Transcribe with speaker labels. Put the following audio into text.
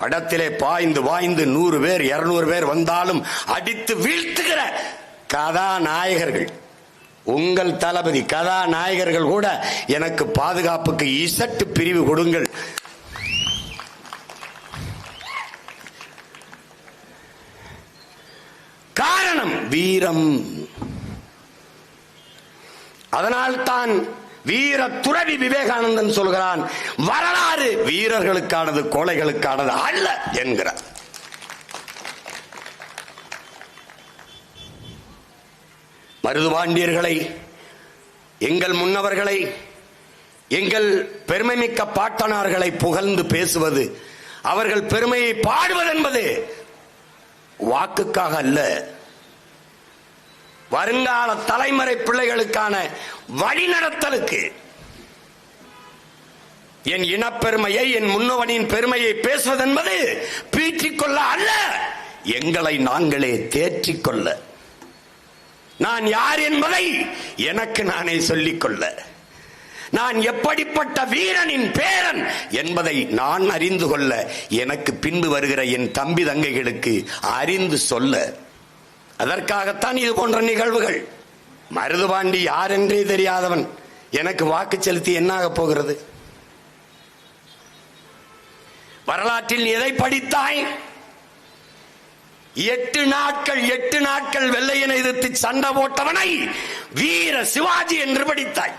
Speaker 1: படத்திலே பாய்ந்து வாய்ந்து 100 பேர் 200 பேர் வந்தாலும் அடித்து வீழ்த்துகிற கதாநாயகர்கள். உங்கள் தளபதி கதாநாயகர்கள் கூட எனக்கு பாதுகாப்புக்கு இசட்டு பிரிவு கொடுங்கள். காரணம் வீரம். அதனால்தான் வீர துறவி விவேகானந்தன் சொல்கிறான், வரலாறு வீரர்களுக்கானது கோழைகளுக்கானது அல்ல என்கிறார். மருதுபாண்டியர்களை, எங்கள் முன்னவர்களை, எங்கள் பெருமைமிக்க பாட்டனார்களை புகழ்ந்து பேசுவது, அவர்கள் பெருமையை பாடுவது என்பது வாக்குக்காக அல்ல, வருங்கால தலைமுறை பிள்ளைகளுக்கான வழிநடத்தலுக்கு. என் இனப்பெருமையை, என் முன்னவனின் பெருமையை பேசுவது என்பது பீற்றிக்கொள்ள அல்ல, எங்களை நாங்களே தேற்றிக்கொள்ள, நான் யார் என்பதை எனக்கு நானே சொல்லிக்கொள்ள, நான் எப்படிப்பட்ட வீரனின் பேரன் என்பதை நான் அறிந்து கொள்ள, எனக்கு பின்பு வருகிற என் தம்பி தங்கைகளுக்கு அறிந்து சொல்ல. அதற்காகத்தான் இது போன்ற நிகழ்வுகள். மருதுபாண்டி யார் என்றே தெரியாதவன் எனக்கு வாக்கு செலுத்தி என்னாக போகிறது? வரலாற்றில் எதை படித்தாய்? 8 நாட்கள் வெள்ளையனை எதிர்த்து சண்டை போட்டவனை வீர சிவாஜி என்று படித்தாய்.